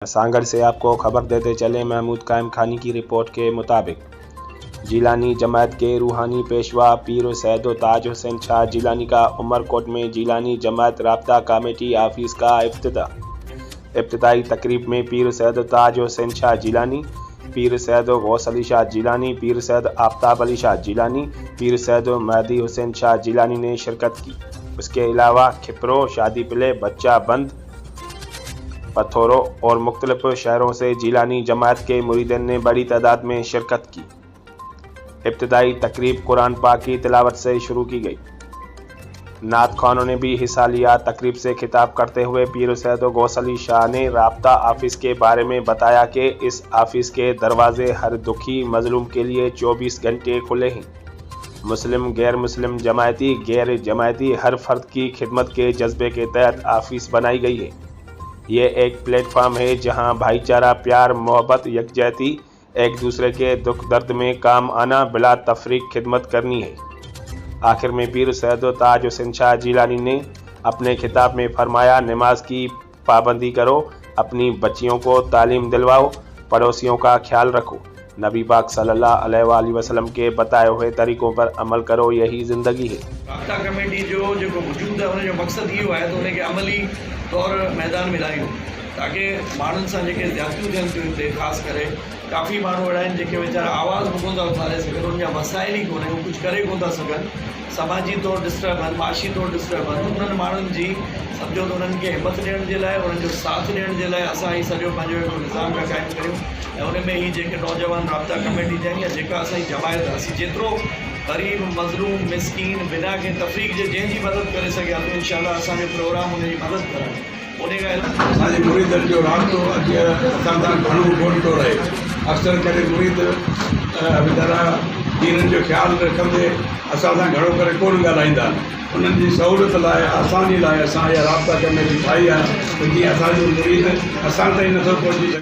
सांगड़ से आपको खबर देते चले, महमूद कायम खानी की रिपोर्ट के मुताबिक जिलानी जमात के रूहानी पेशवा पीर सैयद ताज हुसैन शाह जिलानी का उमरकोट में जिलानी जमात राब्ता कमेटी ऑफिस का इब्तिदाई तकरीब में पीर सैयद ताज हुसैन शाह जिलानी, पीर सैयद गौस अली शाह जिलानी, पीर सैयद आफ्ताब अली शाह जिलानी, पीर सैयद मेहदी हुसैन शाह जिलानी ने शिरकत की। इसके अलावा खिपरो, शादी पिले, बच्चा बंद, पथोरो और मुख्तलिफ शहरों से जिलानी जमात के मुरीदीन ने बड़ी तादाद में शिरकत की। इब्तिदाई तकरीब कुरान पाक की तिलावत से शुरू की गई। नात खानों ने भी हिस्सा लिया। तकरीब से खिताब करते हुए पीर सैयद गौस अली शाह ने राब्ता ऑफिस के बारे में बताया कि इस ऑफिस के दरवाजे हर दुखी मजलूम के लिए 24 घंटे खुले हैं। मुस्लिम, गैर मुस्लिम, जमायती, गैर जमायती हर फर्द की खिदमत के जज्बे के तहत ऑफिस बनाई गई है। ये एक प्लेटफार्म है जहां भाईचारा, प्यार, मोहब्बत, यकजहती, एक दूसरे के दुख दर्द में काम आना, बिला तफरीक खिदमत करनी है। आखिर में पीर सैयद ताज हुसैन शाह जिलानी ने अपने खिताब में फरमाया, नमाज की पाबंदी करो, अपनी बच्चियों को तालीम दिलवाओ, पड़ोसियों का ख्याल रखो, नबी पाक सल्लल्लाहु अलैहि वसल्लम के बताए हुए तरीक़ों पर अमल करो, यही ज़िंदगी है। राब्ता कमेटी जो वजूद है उनजो मक़सद इहो आहे त उनखे अमली तौर मैदान में लायूं ताकि माण्हुनि सां जेके ज़्यादतियूं थियनि थियूं हिते ख़ासि करे काफ़ी माण्हू अहिड़ा आहिनि जेके वीचारा आवाज़ बि कोन था उथारे सघनि, उनजा वसाइल ई कोन्हे, उहे कुझु करे कोन था सघनि, समाजी तौरु डिस्टर्ब आहिनि, माशी तौरु डिस्टर्ब आहिनि। उन्हनि माण्हुनि जी सम्झो त उन्हनि खे हिमत ॾियण जे लाइ, उन्हनि जो साथ ॾियण जे लाइ असां ही सॼो पंहिंजो हिकिड़ो निज़ाम पिया क़ाइमु करियूं ऐं उन में ही जेके नौजवान राब्ता कमेटी जा या जेका असांजी जमायत आहे, असीं जेतिरो ग़रीब, मज़लूम, मिसकीन, बिना कंहिं तफ़रीक़ जे जंहिंजी मदद करे सघिया थो, इंशाअल्लाह असांजो प्रोग्राम उनजी मदद करणु असांजे मुरीदनि जो राब्तो अॼु असां सां घणो कोन थो रहे। अक्सर करे मुरीद वीचारा दीननि जो ख़्यालु रखंदे असां सां घणो करे कोन ॻाल्हाईंदा आहिनि। उन्हनि जी सहूलियत लाइ, आसानी लाइ असां इहा राब्ता कमेटी ठाही आहे त जीअं असांजो मुरीद असां ताईं नथो पहुची सघे।